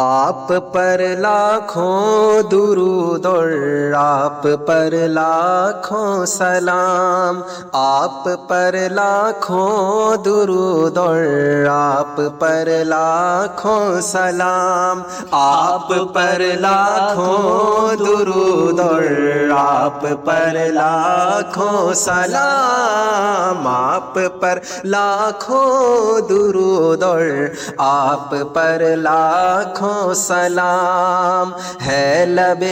آپ پر لاکھوں درود اور آپ پر لاکھوں سلام، آپ پر لاکھوں درود اور آپ پر لاکھوں سلام، آپ پر لاکھوں درود اور آپ پر لاکھوں سلام، آپ پر لاکھوں درود اور آپ پر لاکھوں سلام، ہے لب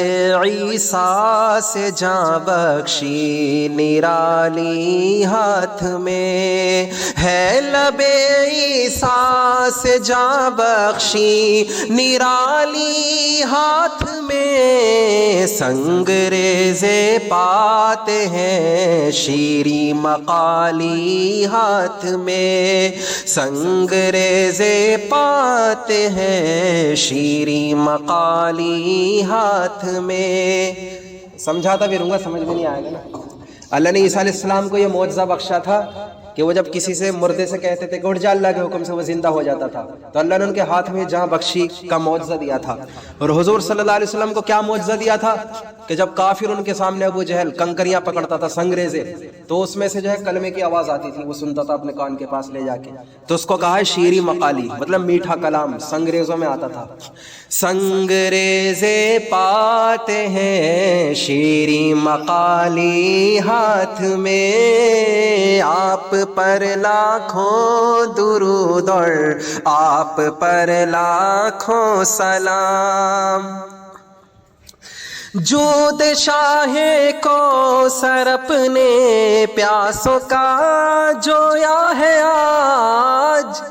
عیسیٰ سے جاں بخشی نرالی ہاتھ میں، ہے لب عیسیٰ سے جاں بخشی نرالی ہاتھ میں، سنگریزے پاتے ہیں شیریں مقالی ہاتھ میں، سنگریزے پاتے ہیں شیریں مقالی ہاتھ میں۔ سمجھاتا بھی رہوں گا، سمجھ میں نہیں آئے گا نا۔ اللہ نے عیسیٰ علیہ السلام کو یہ معجزہ بخشا تھا کہ وہ جب کسی سے مردے سے کہتے تھے کہ اٹھ جا اللہ کے حکم سے، وہ زندہ ہو جاتا تھا، تو اللہ نے ان کے ہاتھ میں جاں بخشی کا معجزہ دیا تھا۔ اور حضور صلی اللہ علیہ وسلم کو کیا معجزہ دیا تھا کہ جب کافر ان کے سامنے ابو جہل کنکریاں پکڑتا تھا، سنگریزے، تو اس میں سے جو ہے کلمے کی آواز آتی تھی، وہ سنتا تھا اپنے کان کے پاس لے جا کے، تو اس کو کہا ہے شیریں مقالی، مطلب میٹھا کلام سنگریزوں میں آتا تھا۔ سنگریزے پاتے ہیں شیریں مقالی ہاتھ میں، آپ پر لاکھوں درود اور آپ پر لاکھوں سلام، جود شاہ کوثر اپنے پیاسوں کا جویا ہے آج،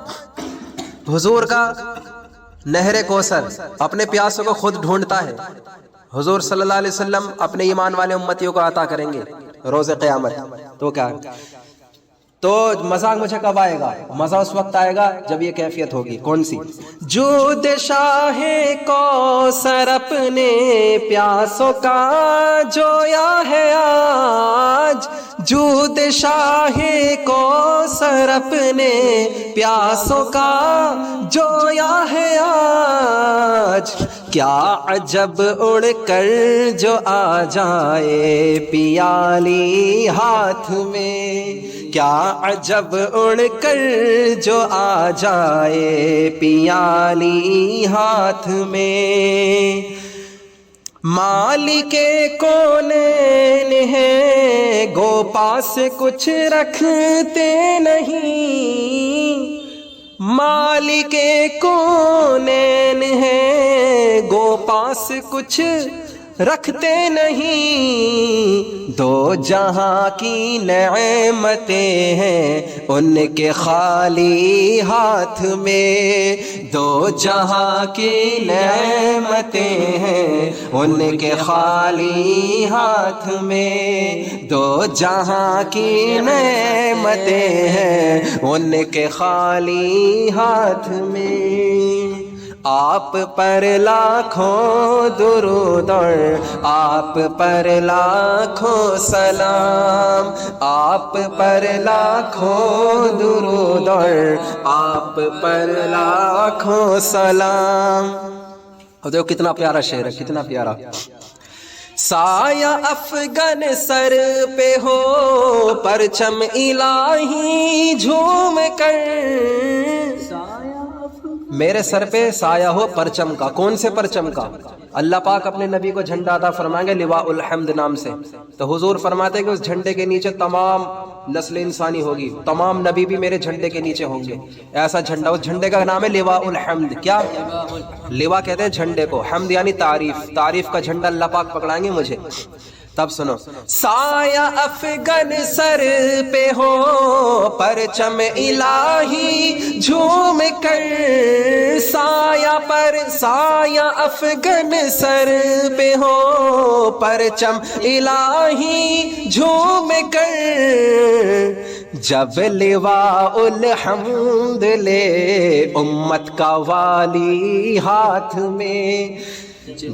حضور کا نہر کوثر اپنے پیاسوں کو خود ڈھونڈتا ہے، حضور صلی اللہ علیہ وسلم اپنے ایمان والے امتیوں کو عطا کریں گے روز قیامت۔ تو کیا تو مزہ مجھے کب آئے گا؟ مزہ اس وقت آئے گا جب یہ کیفیت ہوگی۔ کون سی؟ جود شاہ کوثر اپنے پیاسوں کا جویا ہے آج، جود شاہ کوثر اپنے پیاسوں کا جویا ہے آج، کیا عجب اڑ کر جو آ جائے پیالی ہاتھ میں، کیا عجب اڑ کر جو آ جائے پیالی ہاتھ میں، مالک کونین ہے گو پاس کچھ رکھتے نہیں، مالک کونین ہے گو پاس کچھ رکھتے نہیں، دو جہاں کی نعمتیں ہیں ان کے خالی ہاتھ میں، دو جہاں کی نعمتیں ہیں ان کے خالی ہاتھ میں، دو جہاں کی نعمتیں ہیں ان کے خالی ہاتھ میں، آپ پر لاکھوں درود اور آپ پر لاکھوں سلام، آپ پر لاکھوں درود اور آپ پر لاکھوں سلام۔ اب دیکھو کتنا پیارا شعر ہے، کتنا پیارا۔ سایہ افغن سر پہ ہو پرچم الہی جھوم کر، میرے سر پہ سایہ ہو پرچم کا۔ کون سے پرچم کا؟ اللہ پاک اپنے نبی کو جھنڈا عطا فرمائیں گے لواء الحمد نام سے، تو حضور فرماتے ہیں کہ اس جھنڈے کے نیچے تمام نسل انسانی ہوگی، تمام نبی بھی میرے جھنڈے کے نیچے ہوں گے، ایسا جھنڈا، اس جھنڈے کا نام ہے لواء الحمد۔ کیا لواء کہتے ہیں جھنڈے کو، حمد یعنی تعریف، تعریف کا جھنڈا اللہ پاک پکڑائیں گے مجھے۔ تب سنو، سایہ افغن سر پہ ہو پرچم الہی جھوم کر، سایہ پر سایہ افغن سر پہ ہو پرچم الہی جھوم کر، جب لواء الحمد لے امت کا والی ہاتھ میں،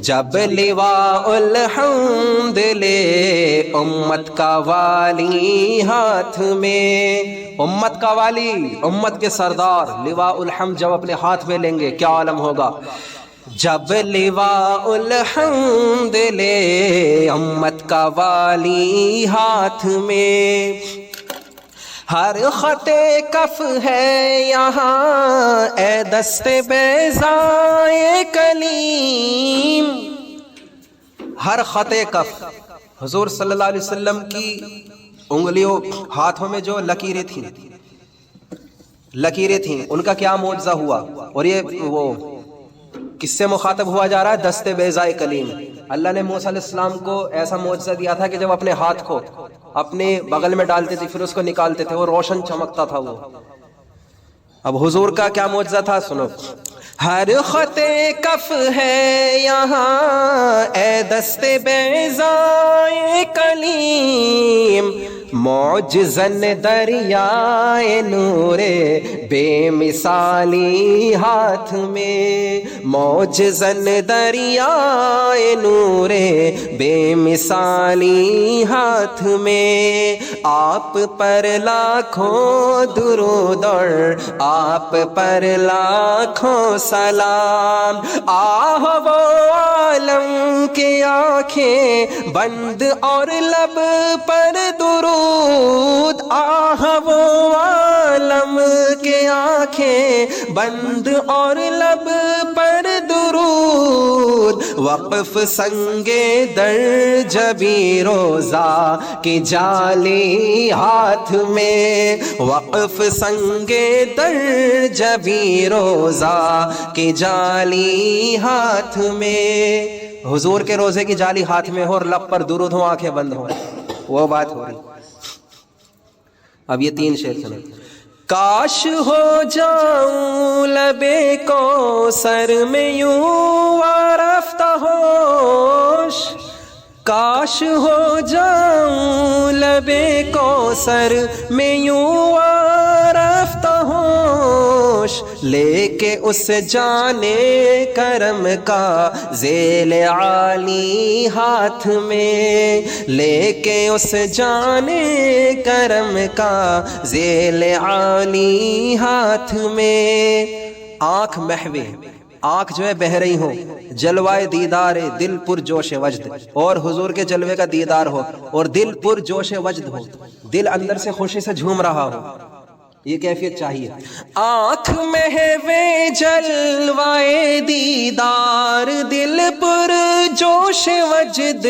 جب لواء الحمد لے امت کا والی ہاتھ میں، امت کا والی، امت کے سردار لواء الحمد جب اپنے ہاتھ میں لیں گے کیا عالم ہوگا۔ جب لواء الحمد لے امت کا والی ہاتھ میں، ہر خط کف ہے یہاں اے دست بیضائے کلیم۔ ہر خط کف، حضور صلی اللہ علیہ وسلم کی انگلیوں ہاتھوں میں جو لکیریں تھیں ان کا کیا معجزہ ہوا؟ اور یہ وہ کس سے مخاطب ہوا جا رہا ہے؟ دست بیضائے کلیم۔ اللہ نے موسیٰ علیہ السلام کو ایسا معجزہ دیا تھا کہ جب اپنے ہاتھ کو اپنے بغل میں ڈالتے تھے پھر اس کو نکالتے تھے وہ روشن چمکتا تھا وہ۔ اب حضور کا کیا معجزہ تھا سنو۔ ہر خط کف ہے یہاں اے دست بیضائے کلیم، معجزن دریائے نور بے مثالی ہاتھ میں، معجزن دریائے نور بے مثالی ہاتھ میں، آپ پر لاکھوں درود اور آپ پر لاکھوں سلام۔ آہ وہ عالم کے آنکھیں بند اور لب پر درود، آہ وہ عالم کے آنکھیں بند اور لب پر درود، وقف سنگے در جبی روزہ کی جالی ہاتھ میں، وقف سنگے در جبی روزہ کی جالی ہاتھ میں۔ حضور کے روزے کی جالی ہاتھ میں ہو اور لب پر درود ہو، آنکھیں بند ہو، وہ بات ہو رہی۔ اب یہ 3 شعر سنیں۔ کاش ہو جاؤں لبے کوثر میں یوں رفتہ ہوش، کاش ہو جاؤں لبے کوثر میں یوں رفتہ ہوش، لے کے اس جانے کرم کا ذیل عالی ہاتھ میں، لے کے اس جانے کرم کا ذیل عالی ہاتھ میں۔ آنکھ محوے، آنکھ جو ہے بہہ رہی ہو، جلوائے دیدار دل پر جوش وجد، اور حضور کے جلوے کا دیدار ہو اور دل پر جوش وجد ہو، دل اندر سے خوشی سے جھوم رہا ہو، یہ کیفیت چاہیے۔ آنکھ محوے جلوائے دیدار دل پر جوش وجد،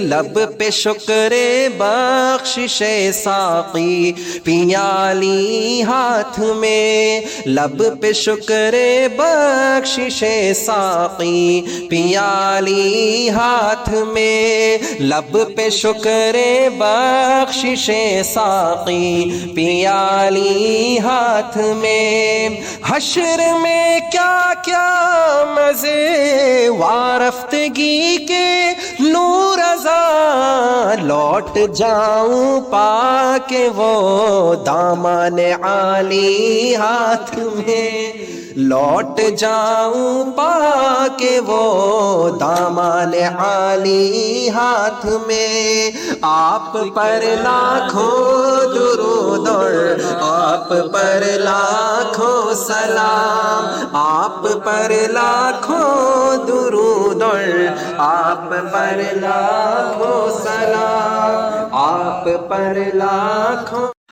لب پہ شکر بخشش ساقی پیالی ہاتھ میں، لب پہ شکر بخشش ساقی پیالی ہاتھ میں، لب پہ شکر بخشش ساقی پیالی ہاتھ میں۔ حشر میں کیا کیا مزے وارفتگی کے نور ازاں، لوٹ جاؤں پا کے وہ دامان عالی ہاتھ میں، لوٹ جاؤں پا کے وہ دامان عالی ہاتھ میں۔ آپ پر لاکھوں درود اور آپ پر لاکھوں سلام، آپ پر لاکھوں درود اور آپ پر لاکھوں سلام، آپ پر لاکھوں